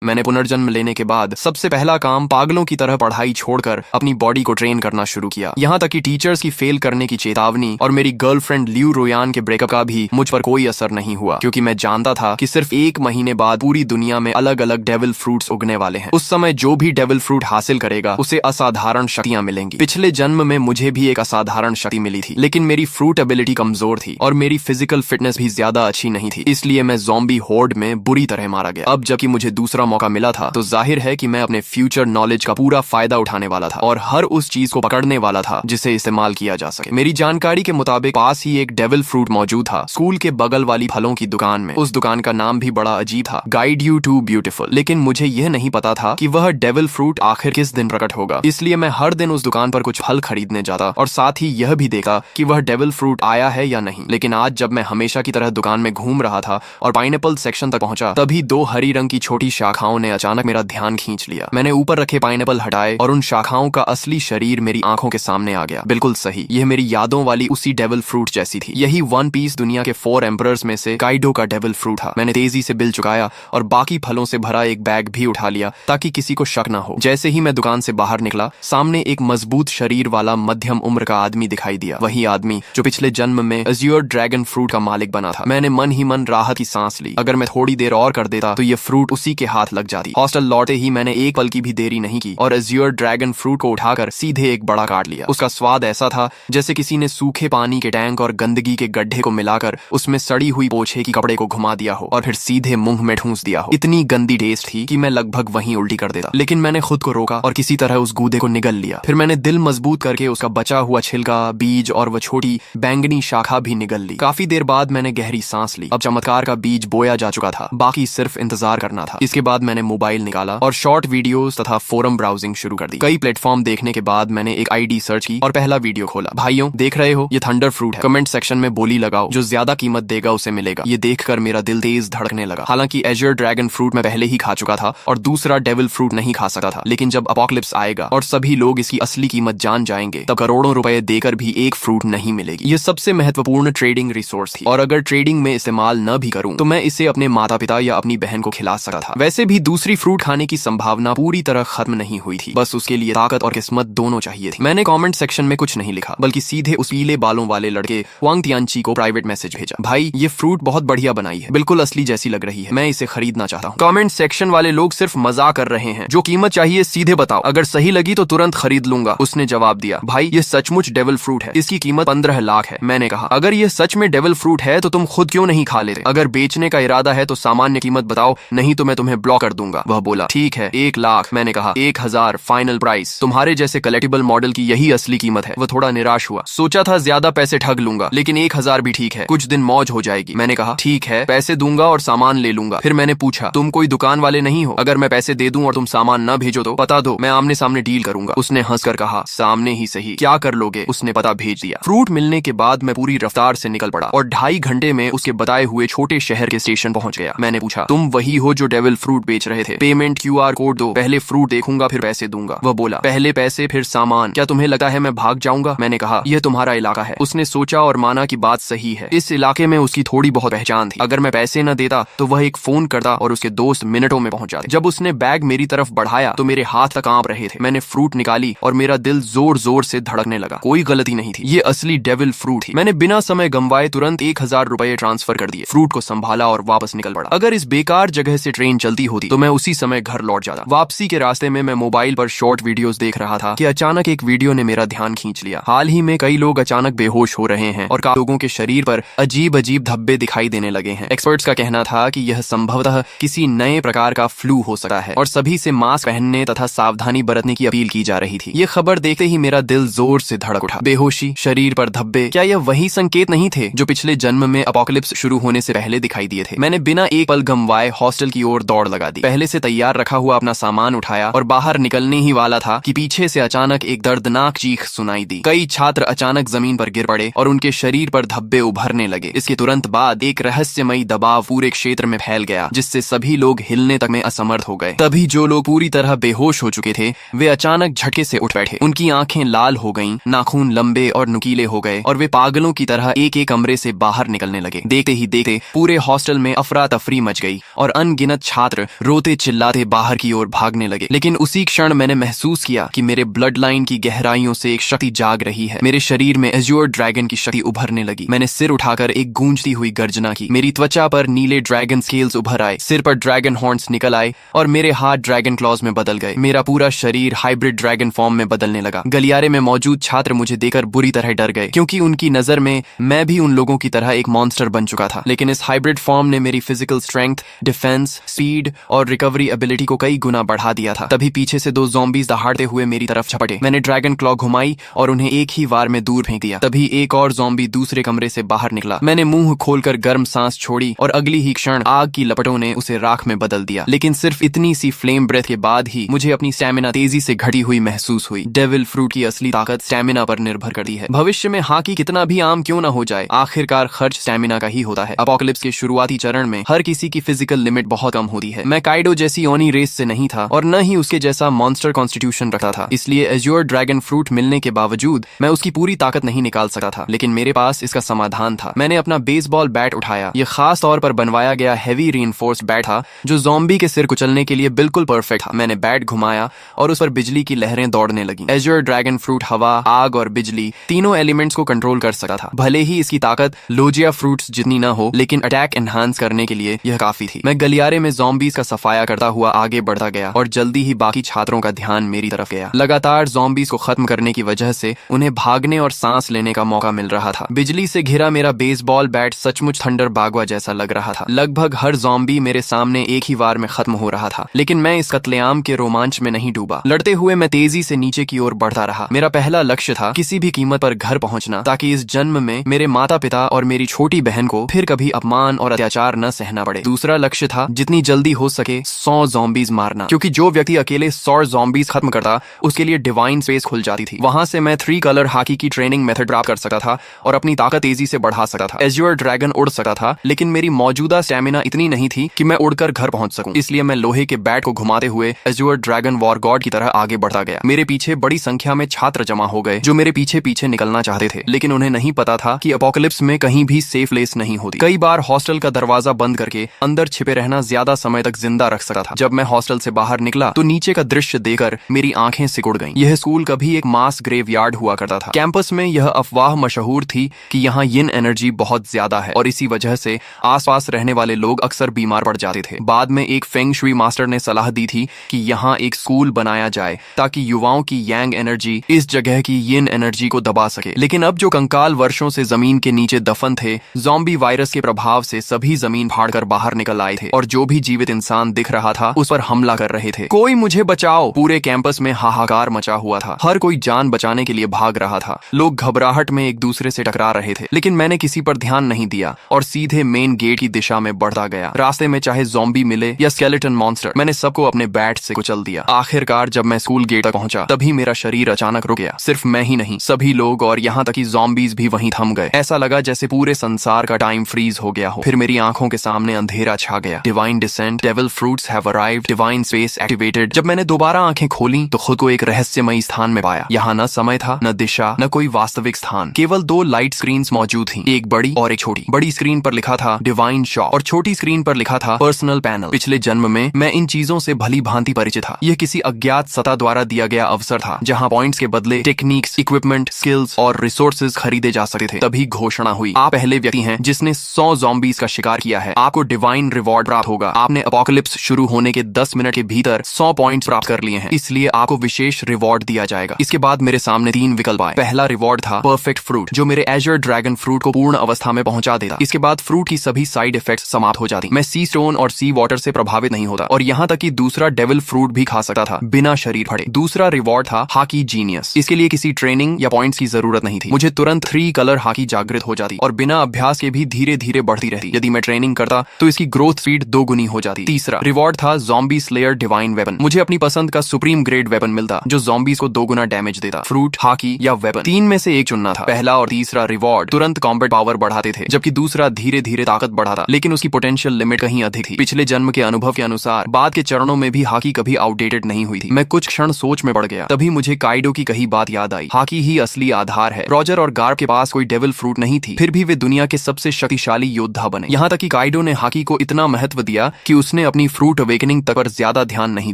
मैंने पुनर्जन्म लेने के बाद सबसे पहला काम पागलों की तरह पढ़ाई छोड़कर अपनी बॉडी को ट्रेन करना शुरू किया। यहाँ तक कि टीचर्स की फेल करने की चेतावनी और मेरी गर्लफ्रेंड लियू रोयान के ब्रेकअप का भी मुझ पर कोई असर नहीं हुआ, क्योंकि मैं जानता था कि सिर्फ 1 महीने बाद पूरी दुनिया में अलग अलग डेविल फ्रूट्स उगने वाले हैं। उस समय जो भी डेविल फ्रूट हासिल करेगा उसे असाधारण शक्तियां मिलेंगी। पिछले जन्म में मुझे भी एक असाधारण शक्ति मिली थी, लेकिन मेरी फ्रूट एबिलिटी कमजोर थी और मेरी फिजिकल फिटनेस भी ज्यादा अच्छी नहीं थी, इसलिए मैं ज़ॉम्बी होर्ड में बुरी तरह मारा गया। अब जबकि मुझे दूसरा मौका मिला था तो जाहिर है कि मैं अपने फ्यूचर नॉलेज का पूरा फायदा उठाने वाला था और हर उस चीज को पकड़ने वाला था जिसे इस्तेमाल किया जा सके। मेरी जानकारी के मुताबिक पास ही एक डेविल फ्रूट मौजूद था, स्कूल के बगल वाली फलों की दुकान में। उस दुकान का नाम भी बड़ा अजीब था, गाइड यू टू ब्यूटीफुल। लेकिन मुझे यह नहीं पता था कि वह डेविल फ्रूट आखिर किस दिन प्रकट होगा, इसलिए मैं हर दिन उस दुकान पर कुछ फल खरीदने जाता और साथ ही यह भी देखा कि वह डेविल फ्रूट आया है या नहीं। लेकिन आज जब मैं हमेशा की तरह दुकान में घूम रहा था और पाइनएप्पल सेक्शन तक पहुंचा, तभी 2 हरी रंग की छोटी शाखाओं ने अचानक मेरा ध्यान खींच लिया। मैंने ऊपर रखे पाइनएप्पल हटाए और उन शाखाओं का असली शरीर मेरी आंखों के सामने आ गया। बिल्कुल सही, यह मेरी यादों वाली उसी डेविल फ्रूट जैसी थी। यही वन पीस दुनिया के 4 एम्परर्स में से काइडो का डेविल फ्रूट था। मैंने तेजी से बिल चुकाया और बाकी फलों से भरा एक बैग भी उठा लिया ताकि किसी को शक न हो। जैसे ही मैं दुकान से बाहर निकला, सामने एक मजबूत शरीर वाला मध्यम उम्र का आदमी दिखाई दिया, वही आदमी जो पिछले जन्म में अज़्योर ड्रैगन फ्रूट का मालिक बना था। मैंने मन ही मन राहत की सांस ली। अगर मैं थोड़ी देर और कर देता तो ये फ्रूट उसी के हाथ लग जाती। हॉस्टल लौटे ही मैंने एक पल की भी देरी नहीं की और अज़्योर ड्रैगन फ्रूट को उठाकर सीधे एक बड़ा काट लिया। उसका स्वाद ऐसा था जैसे किसी ने सूखे पानी के टैंक और गंदगी के गड्ढे को मिलाकर उसमें सड़ी हुई पोछे की कपड़े को घुमा दिया हो और फिर सीधे मुंह में ठूंस दिया हो। इतनी गंदी टेस्ट थी कि मैं लगभग वहीं उल्टी कर देता, लेकिन मैंने खुद को रोका और किसी तरह उस गूदे को निगल लिया। फिर मैंने दिल मजबूत करके उसका बचा हुआ छिलका, बीज और वह छोटी बैंगनी शाखा भी निगल ली। काफी देर बाद मैंने गहरी सांस ली। अब चमत्कार का बीज बोया जा चुका था, बाकी सिर्फ इंतजार करना था। इसके बाद मैंने मोबाइल निकाला और शॉर्ट वीडियोस तथा फोरम ब्राउजिंग शुरू कर दी। कई प्लेटफॉर्म देखने के बाद मैंने एक आईडी सर्च की और पहला वीडियो खोला। भाइयों, देख रहे हो, ये थंडर फ्रूट है। कमेंट सेक्शन में बोली लगाओ, जो ज्यादा कीमत देगा उसे मिलेगा। ये देखकर मेरा दिल तेज धड़कने लगा। हालांकि अज़्योर ड्रैगन फ्रूट मैं पहले ही खा चुका था और दूसरा डेविल फ्रूट नहीं खा सकता था, लेकिन जब अपोकलिप्स आएगा और सभी लोग इसकी असली कीमत जान जाएंगे, तब करोड़ों रुपए देकर भी एक फ्रूट नहीं मिलेगी। ये सबसे महत्वपूर्ण ट्रेडिंग रिसोर्स थी और अगर ट्रेडिंग में इस्तेमाल न भी करूं तो मैं इसे अपने माता पिता या अपनी बहन को खिला सकता था। वैसे भी दूसरी फ्रूट खाने की संभावना पूरी तरह खत्म नहीं हुई थी, बस उसके लिए ताकत और किस्मत दोनों चाहिए थी। मैंने कमेंट सेक्शन में कुछ नहीं लिखा, बल्कि सीधे उस पीले बालों वाले लड़के वांग तियानची को प्राइवेट मैसेज भेजा। भाई, ये फ्रूट बहुत बढ़िया बनाई है, बिल्कुल असली जैसी लग रही है, मैं इसे खरीदना चाहता हूँ। कमेंट सेक्शन वाले लोग सिर्फ मजाक कर रहे हैं, जो कीमत चाहिए सीधे बताओ, अगर सही लगी तो तुरंत खरीद लूंगा। उसने जवाब दिया, भाई ये सचमुच डेविल फ्रूट है, इसकी कीमत 15 लाख है। मैंने कहा, अगर ये सच में डेविल फ्रूट है तो तुम खुद क्यों नहीं खा लेते? अगर बेचने का इरादा है तो सामान्य कीमत बताओ, नहीं तो मैं तुम्हें ब्लॉक कर दूंगा। वह बोला, ठीक है 1 लाख। मैंने कहा 1000 फाइनल प्राइस। तुम्हारे जैसे कलेक्टिबल मॉडल की यही असली कीमत है। वह थोड़ा निराश हुआ, सोचा था ज्यादा पैसे ठग लूंगा, लेकिन 1000 भी ठीक है, कुछ दिन मौज हो जाएगी। मैंने कहा ठीक है, पैसे दूंगा और सामान ले लूंगा। फिर मैंने पूछा, तुम कोई दुकान वाले नहीं हो? अगर मैं पैसे दे दूं और तुम सामान न भेजो तो बता दो, मैं आमने सामने डील करूंगा। उसने हंसकर कहा, सामने ही सही, क्या कर लोगे? उसने पता भेज दिया। फ्रूट मिलने के बाद मैं पूरी रफ्तार से निकल पड़ा और 2.5 घंटे में उसके बताए हुए छोटे शहर के स्टेशन पहुंच गया। मैंने पूछा, तुम वही हो जो डेविल फ्रूट बेच रहे थे? पेमेंट QR कोड दो, पहले फ्रूट देखूंगा फिर पैसे दूंगा। वह बोला, पहले पैसे फिर सामान। क्या तुम्हें लगता है मैं भाग जाऊंगा? मैंने कहा, यह तुम्हारा इलाका है। उसने सोचा और माना कि बात सही है, इस इलाके में उसकी थोड़ी बहुत पहचान थी। अगर मैं पैसे न देता तो वह एक फोन करता और उसके दोस्त मिनटों में पहुंच जाते। जब उसने बैग मेरी तरफ बढ़ाया तो मेरे हाथ तक कांप रहे थे। मैंने फ्रूट निकाली और मेरा दिल जोर जोर से धड़कने लगा। कोई गलती नहीं थी, ये असली डेविल फ्रूट थी। मैंने बिना समय गंवाए तुरंत 1000 रुपए ट्रांसफर कर दिए, फ्रूट को संभाला और वापस निकल पड़ा। अगर इस बेकार जगह से ट्रेन चलती होती तो मैं उसी समय घर लौट जाता। वापसी के रास्ते में मैं मोबाइल पर शॉर्ट वीडियोस देख रहा था कि अचानक एक वीडियो ने मेरा ध्यान खींच लिया। हाल ही में कई लोग अचानक बेहोश हो रहे हैं और लोगों के शरीर पर अजीब अजीब धब्बे दिखाई देने लगे हैं। एक्सपर्ट्स का कहना था कि यह संभवतः किसी नए प्रकार का फ्लू हो सकता है और सभी से मास्क पहनने तथा सावधानी बरतने की अपील की जा रही थी। ये खबर देखते ही मेरा दिल जोर से धड़क उठा। बेहोशी, शरीर पर धब्बे, क्या यह वही संकेत नहीं थे जो पिछले जन्म में अपोकलिप्स शुरू होने से पहले दिखाई दिए थे? मैंने बिना एक पल गंवाए हॉस्टल की ओर दौड़ लगा दी। पहले से तैयार रखा हुआ अपना सामान उठाया और बाहर निकलने ही वाला था कि पीछे से अचानक एक दर्दनाक चीख सुनाई दी। कई छात्र अचानक जमीन पर गिर पड़े और उनके शरीर पर धब्बे उभरने लगे। इसके तुरंत बाद एक रहस्यमयी दबाव पूरे क्षेत्र में फैल गया, जिससे सभी लोग हिलने तक में असमर्थ हो गए। तभी जो लोग पूरी तरह बेहोश हो चुके थे वे अचानक झटके से उठ बैठे। उनकी आंखें लाल हो गईं, नाखून लंबे और नुकीले हो गए और वे पागलों की तरह एक एक कमरे से बाहर निकलने लगे। देखते ही देखते पूरे हॉस्टल में अफरा तफरी मच गई और अनगिनत छात्र रोते चिल्लाते बाहर की ओर भागने लगे। लेकिन उसी क्षण मैंने महसूस किया कि मेरे ब्लड लाइन की गहराइयों से एक शक्ति जाग रही है। मेरे शरीर में एज्योर ड्रैगन की शक्ति उभरने लगी। मैंने सिर उठाकर एक गूंजती हुई गर्जना की। मेरी त्वचा पर नीले ड्रैगन स्केल्स उभर आए, सिर पर ड्रैगन हॉर्न्स निकल आए और मेरे हाथ ड्रैगन क्लॉज में बदल गए। मेरा पूरा शरीर हाइब्रिड ड्रैगन फॉर्म में बदलने लगा। गलियारे में मौजूद छात्र मुझे देखकर बुरी तरह डर गए, क्योंकि उनकी नजर में मैं भी उन लोगों की तरह एक मॉन्स्टर बन चुका था। लेकिन इस हाइब्रिड फॉर्म ने मेरी फिजिकल स्ट्रेंथ, डिफेंस, स्पीड और रिकवरी एबिलिटी को कई गुना बढ़ा दिया था। तभी पीछे से 2 ज़ॉम्बीज दहाड़ते हुए मेरी तरफ झपटे। मैंने ड्रैगन क्लॉ घुमाई और उन्हें एक ही वार में दूर फेंक दिया। तभी एक और ज़ॉम्बी दूसरे कमरे से बाहर निकला। मैंने मुंह खोलकर गर्म सांस छोड़ी और अगली ही क्षण आग की लपटों ने उसे राख में बदल दिया। लेकिन सिर्फ इतनी सी फ्लेम ब्रेथ के बाद ही मुझे अपनी स्टैमिना तेजी से घटी हुई महसूस हुई। डेविल फ्रूट की असली ताकत स्टैमिना पर निर्भर करती है। भविष्य में हाकी कितना भी आम क्यों ना हो जाए, आखिरकार खर्च स्टैमिना का ही होता है। अपोकलिप्स के शुरुआती चरण में हर किसी की फिजिकल लिमिट बहुत कम होती है। मैं काइडो जैसी ओनी रेस से नहीं था और न ही उसके जैसा मॉन्स्टर कॉन्स्टिट्यूशन रखता था। इसलिए एज्योर ड्रैगन फ्रूट मिलने के बावजूद मैं उसकी पूरी ताकत नहीं निकाल सकता था। लेकिन मेरे पास इसका समाधान था। मैंने अपना बेसबॉल बैट उठाया। यह खास तौर पर बनवाया गया हैवी रीइंफोर्स्ड बैट था, जो ज़ॉम्बी के सिर कुचलने के लिए बिल्कुल परफेक्ट था। मैंने बैट घुमाया और उस पर बिजली की लहरें दौड़ने लगी। एज्योर ड्रैगन फ्रूट हवा, आग और बिजली तीनों एलिमेंट्स को कंट्रोल कर सकता था। भले ही इसकी ताकत लोजिया फ्रूट्स जितनी ना हो, लेकिन अटैक एनहांस करने के लिए यह काफी थी। मैं गलियारे में ज़ॉम्बीज का सफाया करता हुआ आगे बढ़ता गया और जल्दी ही बाकी छात्रों का ध्यान मेरी तरफ गया। लगातार ज़ॉम्बीज को खत्म करने की वजह से उन्हें भागने और सांस लेने का मौका मिल रहा था। बिजली से घिरा मेरा बेसबॉल बैट सचमुच थंडर बागवा जैसा लग रहा था। लगभग हर ज़ॉम्बी मेरे सामने एक ही वार में खत्म हो रहा था। लेकिन मैं इस कत्लेआम के रोमांच में नहीं डूबा। लड़ते हुए मैं तेजी से नीचे की ओर बढ़ता रहा। मेरा पहला लक्ष्य था किसी भी कीमत पर घर पहुंचना, ताकि इस जन्म में मेरे माता पिता और मेरी छोटी बहन को फिर कभी अपमान और अत्याचार न सहना पड़े। दूसरा लक्ष्य था जितनी जल्दी हो सके 100 ज़ॉम्बीज मारना, क्योंकि जो व्यक्ति अकेले 100 ज़ॉम्बीज खत्म करता उसके लिए डिवाइन स्पेस खुल जाती थी। वहां से मैं 3 कलर हाकी की ट्रेनिंग मेथड प्राप्त कर सकता था और अपनी ताकत तेजी से बढ़ा सकता था। एज्योर ड्रैगन उड़ सकता था, लेकिन मेरी मौजूदा स्टैमिना इतनी नहीं थी कि मैं उड़कर घर पहुंच सकूं। इसलिए मैं लोहे के बैट को घुमाते हुए एज्योर ड्रैगन वॉर गॉड की तरह आगे बढ़ता गया। मेरे पीछे बड़ी संख्या में छात्र जमा हो गए जो मेरे पीछे पीछे निकलना चाहते थे, लेकिन उन्हें नहीं पता था कि अपोकलिप्स में कहीं भी सेफ प्लेस नहीं होती। कई बार हॉस्टल का दरवाजा बंद करके अंदर छिपे रहना ज्यादा समय तक जिंदा रख सकता था। जब मैं हॉस्टल से बाहर निकला तो नीचे का दृश्य देखकर मेरी आंखें सिकुड़ गईं। यह स्कूल कभी एक मास ग्रेवयार्ड हुआ करता था। कैंपस में यह अफवाह मशहूर थी कि यहाँ यिन एनर्जी बहुत ज्यादा है और इसी वजह से आसपास रहने वाले लोग अक्सर बीमार पड़ जाते थे। बाद में एक फेंग शुई मास्टर ने सलाह दी थी कि यहाँ एक स्कूल बनाया जाए ताकि युवाओं की यांग एनर्जी इस जगह की यिन एनर्जी को दबा सके। लेकिन अब जो कंकाल वर्षों से जमीन के नीचे दफन थे, ज़ॉम्बी वायरस के प्रभाव से सभी जमीन फाड़कर बाहर निकल आए थे और जो भी जीवित इंसान दिख रहा था उस पर हमला कर रहे थे। कोई मुझे बचाओ! पूरे कैंपस में हाहाकार मचा हुआ था। हर कोई जान बचाने के लिए भाग रहा था। लोग घबराहट में एक दूसरे से टकरा रहे थे, लेकिन मैंने किसी पर ध्यान नहीं दिया और सीधे मेन गेट की दिशा में बढ़ता गया। रास्ते में चाहे ज़ॉम्बी मिले या स्केलेटन मॉन्स्टर, मैंने सबको अपने बैट से कुचल दिया। आखिरकार जब मैं स्कूल गेट तक पहुंचा तभी मेरा शरीर अचानक रुक गया। सिर्फ मैं ही नहीं, सभी लोग और यहाँ तक कि ज़ॉम्बीज भी वहीं थम गए। ऐसा लगा जैसे पूरे संसार का टाइम फ्रीज हो गया हो। फिर मेरी आंखों के सामने अंधेरा छा गया। Divine descent, devil fruits have arrived, divine space activated. जब मैंने दोबारा आंखें खोली तो खुद को एक रहस्यमयी स्थान में पाया। यहाँ न समय था, न दिशा, न कोई वास्तविक स्थान। केवल 2 लाइट स्क्रीन्स मौजूद थी, एक बड़ी और एक छोटी। बड़ी स्क्रीन पर लिखा था डिवाइन शॉप और छोटी स्क्रीन पर लिखा था पर्सनल पैनल। पिछले जन्म में मैं इन चीजों से भली भांति परिचित था। यह किसी अज्ञात सत्ता द्वारा दिया गया अवसर था जहाँ पॉइंट्स के बदले टेक्निक्स, इक्विपमेंट, स्किल्स और रिसोर्सेज खरीदे जा सकते थे। तभी घोषणा हुई, आप पहले व्यक्ति हैं जिसने 100 ज़ॉम्बीज का शिकार किया है। आपको डिवाइन रिवॉर्ड प्राप्त होगा। आपने अपोकलिप्स शुरू होने के 10 मिनट के भीतर 100 पॉइंट्स प्राप्त कर लिए हैं, इसलिए आपको विशेष रिवॉर्ड दिया जाएगा। इसके बाद मेरे सामने 3 विकल्प आए। पहला रिवॉर्ड था परफेक्ट फ्रूट, जो मेरे एज्योर ड्रैगन फ्रूट को पूर्ण अवस्था में पहुंचा देता। इसके बाद फ्रूट की सभी साइड इफेक्ट्स समाप्त हो जाती। मैं सी स्टोन और सी वाटर से प्रभावित नहीं होता और यहाँ तक कि दूसरा डेविल फ्रूट भी खा सकता था बिना शरीर फटे। दूसरा रिवॉर्ड था हाकी जीनियस। इसके लिए किसी ट्रेनिंग या पॉइंट्स की जरूरत नहीं थी। मुझे तुरंत 3 कलर हाकी जागृत हो जाती और बिना अभ्यास के भी धीरे धीरे बढ़ती रहती। यदि मैं ट्रेनिंग करता तो इसकी ग्रोथ स्पीड 2 गुनी हो जाती। तीसरा रिवॉर्ड था ज़ॉम्बी स्लेयर डिवाइन वेपन। मुझे अपनी पसंद का सुप्रीम ग्रेड वेपन मिलता जो ज़ॉम्बीज को 2 गुना डैमेज देता। फ्रूट, हाकी या वेपन, 3 में से एक चुनना था। पहला और तीसरा रिवॉर्ड तुरंत कॉम्बैट पावर बढ़ाते थे, जबकि दूसरा धीरे धीरे ताकत बढ़ाता, लेकिन उसकी पोटेंशियल लिमिट कहीं अधिक थी। पिछले जन्म के अनुभव के अनुसार बाद के चरणों में भी हाकी कभी आउटडेटेड नहीं हुई थी। मैं कुछ क्षण सोच में पड़ गया। तभी मुझे काइडो की कही बात याद आई, हाकी ही असली आधार है। रॉजर और गार्ब के पास कोई डेविल फ्रूट नहीं थी, फिर भी वे दुनिया के सबसे शक्तिशाली योद्धा बने। यहाँ तक कि काइडो ने हाकी को इतना महत्व दिया कि उसने उसने अपनी फ्रूट अवेकनिंग तक पर ज्यादा ध्यान नहीं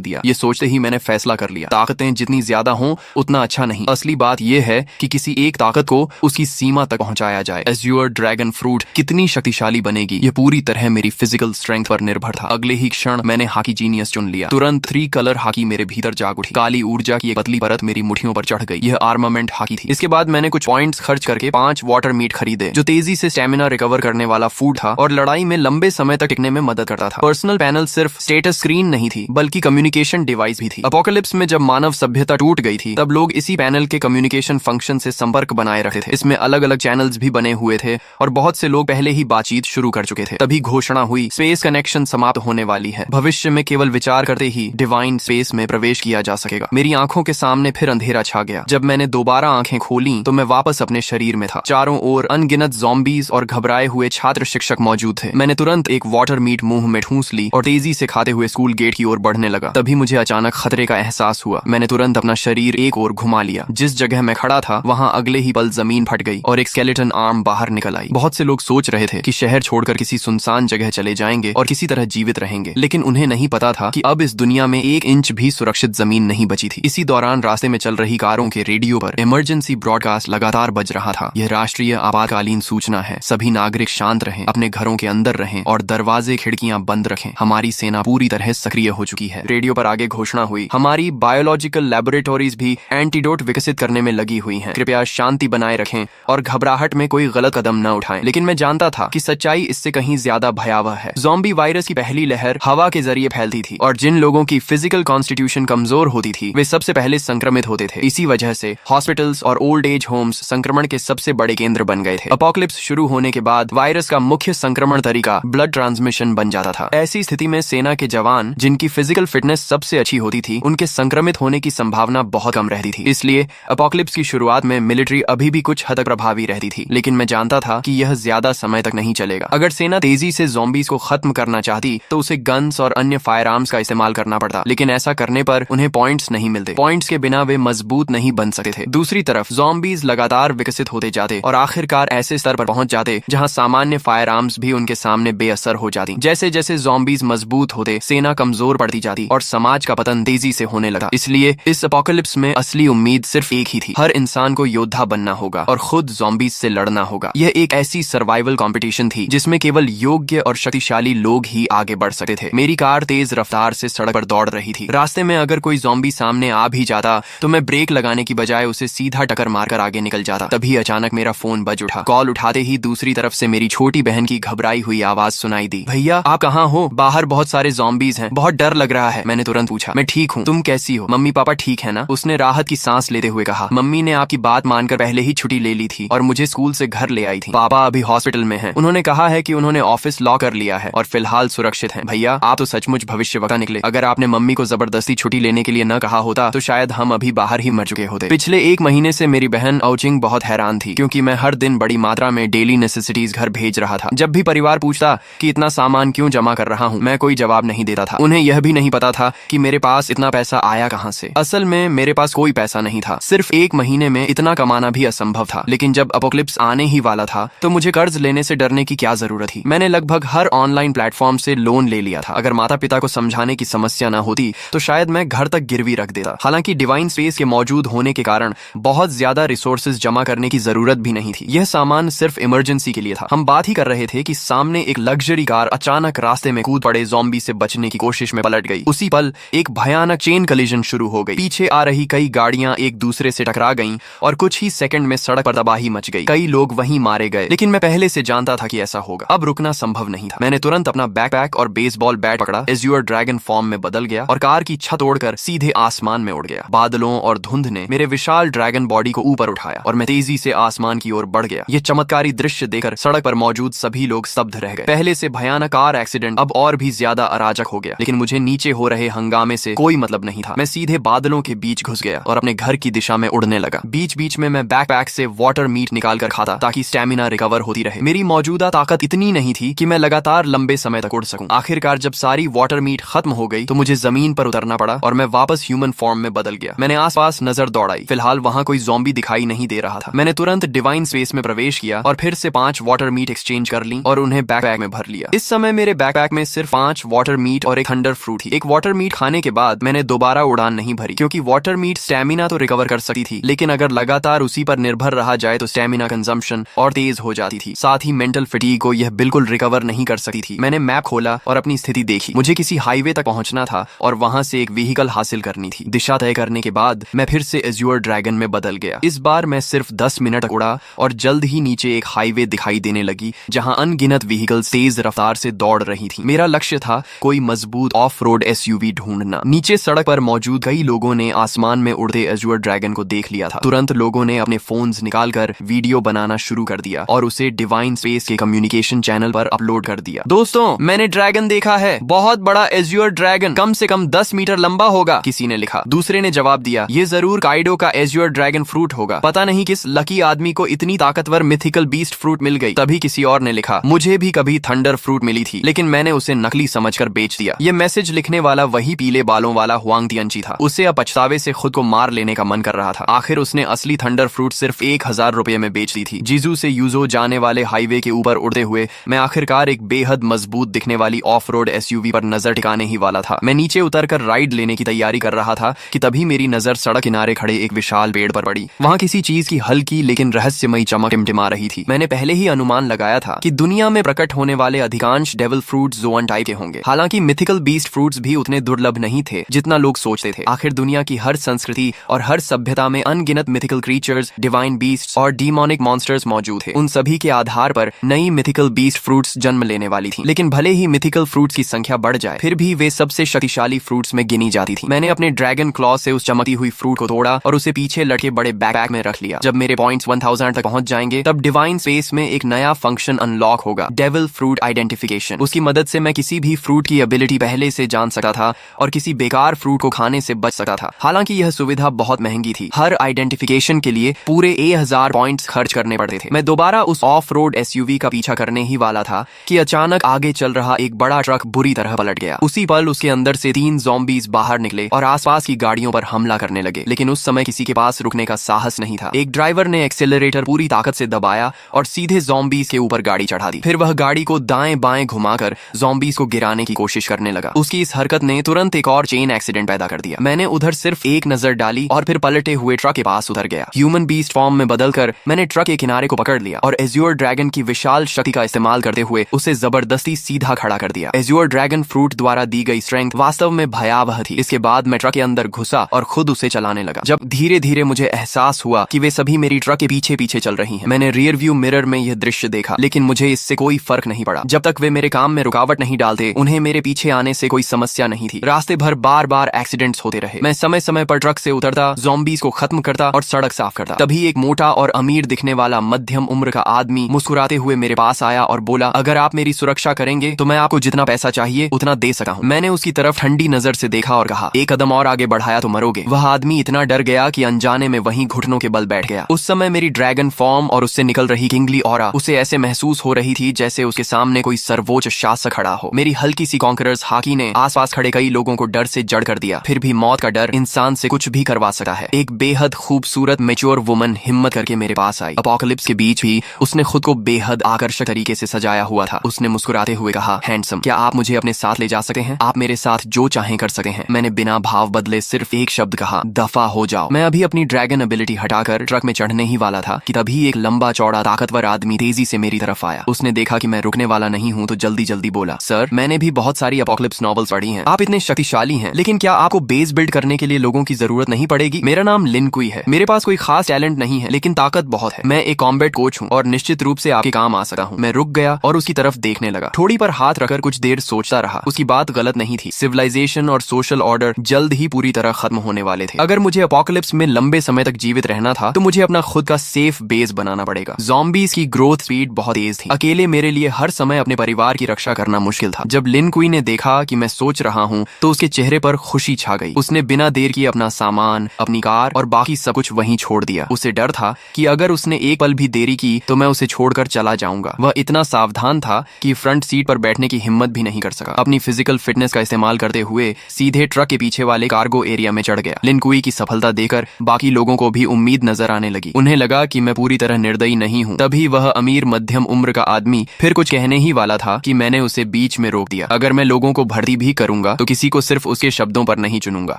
दिया। ये सोचते ही मैंने फैसला कर लिया, ताकतें जितनी ज्यादा हों उतना अच्छा नहीं। असली बात यह है कि किसी एक ताकत को उसकी सीमा तक पहुंचाया जाए। एज्योर ड्रैगन फ्रूट कितनी शक्तिशाली बनेगी, ये पूरी तरह मेरी फिजिकल स्ट्रेंथ पर निर्भर था। अगले ही क्षण मैंने हाकी जीनियस चुन लिया। तुरंत 3 कलर हाकी मेरे भीतर जाग उठी। काली ऊर्जा की एक पतली परत मेरी मुट्ठियों पर चढ़ गई। यह आर्मामेंट हाकी थी। इसके बाद मैंने कुछ पॉइंट्स खर्च करके 5 वाटर मीट खरीदे, जो तेजी से स्टेमिना रिकवर करने वाला फूड था और लड़ाई में लंबे समय तक टिकने में मदद करता था। पर्सनल पैनल सिर्फ स्टेटस स्क्रीन नहीं थी, बल्कि कम्युनिकेशन डिवाइस भी थी। अपोकलिप्स में जब मानव सभ्यता टूट गई थी, तब लोग इसी पैनल के कम्युनिकेशन फंक्शन से संपर्क बनाए रखते थे। इसमें अलग अलग चैनल्स भी बने हुए थे और बहुत से लोग पहले ही बातचीत शुरू कर चुके थे। तभी घोषणा हुई, स्पेस कनेक्शन समाप्त होने वाली है। भविष्य में केवल विचार करते ही डिवाइन स्पेस में प्रवेश किया जा सकेगा। मेरी आंखों के सामने फिर अंधेरा छा गया। जब मैंने दोबारा आंखें खोली तो मैं वापस अपने शरीर में था। चारों ओर अनगिनत ज़ॉम्बीज और घबराए हुए छात्र शिक्षक मौजूद थे। मैंने तुरंत एक वाटर मीट मुंह में ठूंस ली और तेजी से खाते हुए स्कूल गेट की ओर बढ़ने लगा। तभी मुझे अचानक खतरे का एहसास हुआ। मैंने तुरंत अपना शरीर एक ओर घुमा लिया। जिस जगह मैं खड़ा था वहां अगले ही पल जमीन फट गई और एक स्केलेटन आर्म बाहर निकल आई। बहुत से लोग सोच रहे थे कि शहर छोड़कर किसी सुनसान जगह चले जाएंगे और किसी तरह जीवित रहेंगे, लेकिन उन्हें नहीं पता था कि अब इस दुनिया में 1 इंच भी सुरक्षित जमीन नहीं बची थी। इसी दौरान रास्ते में चल रही कारों के रेडियो पर इमरजेंसी ब्रॉडकास्ट लगातार बज रहा था। यह राष्ट्रीय आपातकालीन सूचना है। सभी नागरिक शांत रहें, अपने घरों के अंदर रहें और दरवाजे खिड़कियां बंद रखें। हमारी सेना पूरी तरह सक्रिय हो चुकी है। रेडियो पर आगे घोषणा हुई, हमारी बायोलॉजिकल लैबोरेटरीज भी एंटीडोट विकसित करने में लगी हुई हैं। कृपया शांति बनाए रखें और घबराहट में कोई गलत कदम न उठाएं। लेकिन मैं जानता था कि सच्चाई इससे कहीं ज्यादा भयावह है। ज़ॉम्बी वायरस की पहली लहर हवा के जरिए फैलती थी और जिन लोगों की फिजिकल कॉन्स्टिट्यूशन कमजोर होती थी वे सबसे पहले संक्रमित होते थे। इसी वजह से हॉस्पिटल्स और ओल्ड एज होम्स संक्रमण के सबसे बड़े केंद्र बन गए थे। अपोकलिप्स शुरू होने के बाद वायरस का मुख्य संक्रमण तरीका ब्लड ट्रांसमिशन बन जाता था। ऐसी स्थिति में सेना के जवान, जिनकी फिजिकल फिटनेस सबसे अच्छी होती थी, उनके संक्रमित होने की संभावना बहुत कम रहती थी। इसलिए अपोकलिप्स की शुरुआत में मिलिट्री अभी भी कुछ हद तक प्रभावी रहती थी, लेकिन मैं जानता था कि यह ज्यादा समय तक नहीं चलेगा। अगर सेना तेजी से ज़ॉम्बीज को खत्म करना चाहती तो उसे गन्स और अन्य फायर आर्म्स का इस्तेमाल करना पड़ता, लेकिन ऐसा करने पर उन्हें पॉइंट्स नहीं मिलते। पॉइंट्स के बिना वे मजबूत नहीं बन सकते थे। दूसरी तरफ ज़ॉम्बीज लगातार विकसित होते जाते और आखिरकार ऐसे स्तर पर पहुंच जाते जहां सामान्य फायर आर्म्स भी उनके सामने बेअसर हो जाती। जैसे जैसे ज़ॉम्बीज मजबूत होते, सेना कमजोर पड़ती जाती और समाज का पतन तेजी से होने लगा। इसलिए इस अपोकलिप्स में असली उम्मीद सिर्फ एक ही थी, हर इंसान को योद्धा बनना होगा और खुद ज़ॉम्बीज से लड़ना होगा। यह एक ऐसी सर्वाइवल कंपटीशन थी जिसमें केवल योग्य और शक्तिशाली लोग ही आगे बढ़ सकते थे। मेरी कार तेज रफ्तार से सड़क पर दौड़ रही थी। रास्ते में अगर कोई ज़ॉम्बी सामने आ भी जाता तो मैं ब्रेक लगाने की बजाय उसे सीधा टक्कर मारकर आगे निकल जाता। तभी अचानक मेरा फोन बज उठा। कॉल उठाते ही दूसरी तरफ से मेरी छोटी बहन की घबराई हुई आवाज सुनाई दी, भैया आप कहाँ हो? बाहर बहुत सारे ज़ॉम्बीज हैं, बहुत डर लग रहा है। मैंने तुरंत पूछा, मैं ठीक हूँ, तुम कैसी हो? मम्मी पापा ठीक है ना? उसने राहत की सांस लेते हुए कहा, मम्मी ने आपकी बात मानकर पहले ही छुट्टी ले ली थी और मुझे स्कूल से घर ले आई थी। पापा अभी हॉस्पिटल में हैं। उन्होंने कहा है कि उन्होंने ऑफिस लॉक कर लिया है और फिलहाल सुरक्षित हैं। भैया आप तो सचमुच भविष्यवक्ता निकले। अगर आपने मम्मी को जबरदस्ती छुट्टी लेने के लिए न कहा होता तो शायद हम अभी बाहर ही मर चुके होते। पिछले 1 महीने से मेरी बहन औचिंग बहुत हैरान थी, क्योंकि मैं हर दिन बड़ी मात्रा में डेली नेसेसिटीज घर भेज रहा था। जब भी परिवार पूछता कि इतना सामान क्यों जमा कर रहा हूँ, मैं कोई जवाब नहीं देता था। उन्हें यह भी नहीं पता था कि मेरे पास इतना पैसा आया कहाँ से। असल में मेरे पास कोई पैसा नहीं था। सिर्फ 1 महीने में इतना कमाना भी असंभव था। लेकिन जब अपोकलिप्स आने ही वाला था तो मुझे कर्ज लेने से डरने की क्या जरूरत थी। मैंने लगभग हर ऑनलाइन प्लेटफॉर्म से लोन ले लिया था। अगर माता पिता को समझाने की समस्या न होती तो शायद मैं घर तक गिरवी रख देता। हालांकि डिवाइन स्पेस के मौजूद होने के कारण बहुत ज्यादा रिसोर्सेज जमा करने की जरूरत भी नहीं थी। यह सामान सिर्फ इमरजेंसी के लिए था। हम बात ही कर रहे थे कि सामने एक लग्जरी कार अचानक रास्ते में कूद पड़े ज़ॉम्बी से बचने की कोशिश में पलट गई। उसी पल एक भयानक चेन कलिजन शुरू हो गई। पीछे आ रही कई गाड़ियां एक दूसरे से टकरा गईं और कुछ ही सेकंड में सड़क पर तबाही मच गई। कई लोग वहीं मारे गए। लेकिन मैं पहले से जानता था कि ऐसा होगा। अब रुकना संभव नहीं था। मैंने तुरंत अपना बैकपैक और बेसबॉल बैट पकड़ा, एज्योर ड्रैगन फॉर्म में बदल गया और कार की छत तोड़कर सीधे आसमान में उड़ गया। बादलों और धुंध ने मेरे विशाल ड्रैगन बॉडी को ऊपर उठाया और मैं तेजी से आसमान की ओर बढ़ गया। यह चमत्कारी दृश्य देखकर सड़क पर मौजूद सभी लोग स्तब्ध रह गए। पहले से भयानक कार एक्सीडेंट अब और भी ज्यादा अराजक हो गया। लेकिन मुझे नीचे हो रहे हंगामे से कोई मतलब नहीं था। मैं सीधे बादलों के बीच घुस गया और अपने घर की दिशा में उड़ने लगा। बीच बीच में मैं बैकपैक से वाटर मीट निकाल कर खाता ताकि स्टेमिना रिकवर होती रहे। मेरी मौजूदा ताकत इतनी नहीं थी कि मैं लगातार लंबे समय तक उड़ सकूं। आखिरकार जब सारी वाटर मीट खत्म हो गई तो मुझे जमीन पर उतरना पड़ा और मैं वापस ह्यूमन फॉर्म में बदल गया। मैंने आसपास नजर दौड़ाई। फिलहाल वहां कोई ज़ॉम्बी दिखाई नहीं दे रहा था। मैंने तुरंत डिवाइन स्पेस में प्रवेश किया और फिर से 5 वाटर मीट एक्सचेंज कर ली और उन्हें बैकपैक में भर लिया। इस समय मेरे बैकपैक में सिर्फ 5 वाटर मीट और एक थंडर फ्रूट थी। एक वाटर मीट खाने के बाद मैंने दोबारा उड़ान नहीं भरी, क्योंकि वाटर मीट स्टेमिना तो रिकवर कर सकती थी, लेकिन अगर लगातार उसी पर निर्भर रहा जाए तो स्टेमिना कंजम्पशन और तेज हो जाती थी। साथ ही मेंटल फटीग को यह बिल्कुल रिकवर नहीं कर सकती थी। मैंने मैप खोला और अपनी स्थिति देखी। मुझे किसी हाईवे तक पहुंचना था और वहां से एक व्हीकल हासिल करनी थी। दिशा तय करने के बाद मैं फिर से एज्योर ड्रैगन में बदल गया। इस बार मैं सिर्फ 10 मिनट तक उड़ा और जल्द ही नीचे एक हाईवे दिखाई देने लगी, जहां अनगिनत व्हीकल तेज रफ्तार से दौड़ रही थी। मेरा लक्ष्य था कोई मजबूत ऑफ रोड एसयूवी ढूंढना। नीचे सड़क पर मौजूद कई लोगों ने आसमान में उड़ते एज्योर ड्रैगन को देख लिया था। तुरंत लोगों ने अपने फोन्स निकालकर वीडियो बनाना शुरू कर दिया और उसे डिवाइन स्पेस के कम्युनिकेशन चैनल पर अपलोड कर दिया। दोस्तों, मैंने ड्रैगन देखा है, बहुत बड़ा एज्योर ड्रैगन, कम से कम 10 मीटर लंबा होगा, किसी ने लिखा। दूसरे ने जवाब दिया, ये जरूर काइडो का एज्योर ड्रैगन फ्रूट होगा। पता नहीं किस लकी आदमी को इतनी ताकतवर मिथिकल बीस्ट फ्रूट मिल गई। तभी किसी और ने लिखा, मुझे भी कभी थंडर फ्रूट मिली थी, लेकिन मैंने उसे नकली समझकर बेच दिया। ये मैसेज लिखने वाला वही पीले बालों वाला हुआंग तियंची था। उसे अब पछतावे से खुद को मार लेने का मन कर रहा था। आखिर उसने असली थंडर फ्रूट सिर्फ 1000 रुपए में बेच दी थी। जीजू से यूजो जाने वाले हाईवे के ऊपर उड़ते हुए मैं आखिरकार एक बेहद मजबूत दिखने वाली ऑफ रोड एसयूवी पर नजर टिकाने ही वाला था। मैं नीचे उतरकर राइड लेने की तैयारी कर रहा था कि तभी मेरी नजर सड़क किनारे खड़े एक विशाल पेड़ पर पड़ी। वहां किसी चीज की हल्की लेकिन रहस्यमयी चमक टिमटिमा रही थी। मैंने पहले ही अनुमान लगाया था कि दुनिया में प्रकट होने वाले अधिकांश डेविल फ्रूट्स जोन टाइप के होंगे। हालांकि मिथिकल बीस्ट फ्रूट्स भी उतने दुर्लभ नहीं थे जितना लोग सोचते थे। आखिर दुनिया की हर संस्कृति और हर सभ्यता में अनगिनत मिथिकल क्रीचर्स, डिवाइन बीस्ट्स और डीमोनिक मॉन्स्टर्स मौजूद थे। उन सभी के आधार पर नई मिथिकल बीस्ट फ्रूट्स जन्म लेने वाली थी। लेकिन भले ही मिथिकल फ्रूट्स की संख्या बढ़ जाए, फिर भी वे सबसे शक्तिशाली फ्रूट्स में गिनी जाती थी। मैंने अपने ड्रैगन क्लॉ से उस चमकती हुई फ्रूट को तोड़ा और उसे पीछे लटके बड़े बैकपैक में रख लिया। जब मेरे पॉइंट्स 1000 तक पहुंच जाएंगे, तब डिवाइन स्पेस में एक नया फंक्शन अनलॉक होगा, डेविल फ्रूट आइडेंटिफिकेशन। उसकी मदद से मैं किसी भी फ्रूट की एबिलिटी पहले से जान सकता था और किसी बेकार फ्रूट को खाने से बच सकता था। हालांकि यह सुविधा बहुत महंगी थी। हर आइडेंटिफिकेशन के लिए पूरे 1000 पॉइंट्स खर्च करने पड़ते थे। मैं दोबारा उस ऑफ रोड एसयूवी का पीछा करने ही वाला था कि अचानक आगे चल रहा एक बड़ा ट्रक बुरी तरह पलट गया। उसी पल उसके अंदर से 3 ज़ॉम्बीज बाहर निकले और आसपास की गाड़ियों पर हमला करने लगे। लेकिन उस समय किसी के पास रुकने का साहस नहीं था। एक ड्राइवर ने एक्सेलरेटर पूरी ताकत से दबाया और सीधे ज़ॉम्बीज के ऊपर गाड़ी चढ़ा दी। फिर वह गाड़ी को दाएं बाएं घुमाकर ज़ॉम्बीज को गिराने की कोशिश करने लगा। उसकी इस हरकत ने तुरंत एक और चेन एक्सीडेंट पैदा कर दिया। मैंने उधर सिर्फ एक नजर डाली और फिर पलटे हुए ट्रक के पास उतर गया। ह्यूमन बीस्ट फॉर्म में बदलकर मैंने ट्रक के किनारे को पकड़ लिया और एज्योर ड्रैगन की विशाल शक्ति का इस्तेमाल करते हुए उसे जबरदस्ती सीधा खड़ा कर दिया। एज्योर ड्रैगन फ्रूट द्वारा दी गई स्ट्रेंथ वास्तव में भयावह थी। इसके बाद मैं ट्रक के अंदर घुसा और खुद उसे चलाने लगा। जब धीरे धीरे मुझे एहसास हुआ कि वे सभी मेरी ट्रक के पीछे पीछे चल रही हैं। मैंने रियर व्यू मिरर में यह दृश्य देखा, लेकिन मुझे इससे कोई फर्क नहीं पड़ा। जब तक वे मेरे काम में रुकावट नहीं डालते, उन्हें मेरे पीछे आने से कोई समस्या नहीं थी। रास्ते भर बार बार एक्सीडेंट्स होते रहे। मैं समय समय पर ट्रक से उतरता, ज़ॉम्बीज को खत्म करता और सड़क साफ करता। तभी एक मोटा और अमीर दिखने वाला मध्यम उम्र का आदमी मुस्कुराते हुए मेरे पास आया और बोला, अगर आप मेरी सुरक्षा करेंगे तो मैं आपको जितना पैसा चाहिए उतना दे सकता हूँ। मैंने उसकी तरफ ठंडी नजर से देखा और कहा, एक कदम और आगे बढ़ाया तो मरोगे। वह आदमी इतना डर गया कि अनजाने में वहीं घुटनों के बल बैठ गया। उस समय मेरी ड्रैगन फॉर्म और उससे निकल रही किंगली ऑरा उसे ऐसे महसूस हो रही थी जैसे उसके सामने कोई सर्वोच्च शासक खड़ा हो। मेरी हल्की सी कॉन्करर्स हाकी ने आसपास खड़े कई लोगों को डर से जड़ कर दिया। फिर भी मौत का डर इंसान से कुछ भी करवा सकता है। एक बेहद खूबसूरत मैच्योर वुमन हिम्मत करके मेरे पास आई। अपोकलिप्स के बीच भी उसने खुद को बेहद आकर्षक तरीके से सजाया हुआ था। उसने मुस्कुराते हुए कहा, हैंडसम, क्या आप मुझे अपने साथ ले जा सकते हैं? आप मेरे साथ जो चाहें कर सकते हैं। मैंने बिना भाव बदले सिर्फ एक शब्द कहा, दफा हो जाओ। मैं अभी अपनी ड्रैगन एबिलिटी हटाकर ट्रक में चढ़ने ही वाला था कि तभी एक लंबा चौड़ा ताकतवर आदमी तेजी से मेरी तरफ आया। उसने देखा कि मैं रुकने वाला नहीं हूँ तो जल्दी जल्दी बोला, सर, मैंने भी बहुत सारी अपोकलिप्स नॉवेल्स पढ़ी हैं। आप इतने शक्तिशाली हैं, लेकिन क्या आपको बेस बिल्ड करने के लिए लोगों की जरूरत नहीं पड़ेगी? मेरा नाम लिन कुई है। मेरे पास कोई खास टैलेंट नहीं है, लेकिन ताकत बहुत है। मैं एक कॉम्बैट कोच हूँ और निश्चित रूप से आपके काम आ सकता हूँ। मैं रुक गया और उसकी तरफ देखने लगा। थोड़ी पर हाथ रखकर कुछ देर सोचता रहा। उसकी बात गलत नहीं थी। सिविलाइजेशन और सोशल ऑर्डर जल्द ही पूरी तरह खत्म होने वाले थे। अगर मुझे अपोकलिप्स में लंबे समय तक जीवित रहना था तो मुझे अपना खुद का सेफ बेस बनाना पड़ेगा। ज़ॉम्बीज की ग्रोथ स्पीड बहुत तेज थी। अकेले मेरे लिए हर समय अपने परिवार की रक्षा करना मुश्किल था। जब लिन कुई ने देखा कि मैं सोच रहा हूँ तो उसके चेहरे पर खुशी छा गई। उसने बिना देर किए अपना सामान, अपनी कार और बाकी सब कुछ वहीं छोड़ दिया। उसे डर था कि अगर उसने एक पल भी देरी की तो मैं उसे छोड़कर चला जाऊंगा। वह इतना सावधान था कि फ्रंट सीट पर बैठने की हिम्मत भी नहीं कर सका। अपनी फिजिकल फिटनेस का इस्तेमाल करते हुए सीधे ट्रक के पीछे वाले कार्गो एरिया में चढ़ गया। लिन कुई की सफलता देखकर बाकी लोगों को भी उम्मीद नजर आने लगी। उन्हें लगा कि मैं पूरी तरह निर्दयी नहीं हूँ। तभी वह अमीर मध्यम उम्र का आदमी फिर कुछ कहने ही वाला था कि मैंने उसे बीच में रोक दिया। अगर मैं लोगों को भर्ती भी करूंगा तो किसी को सिर्फ उसके शब्दों पर नहीं चुनूंगा।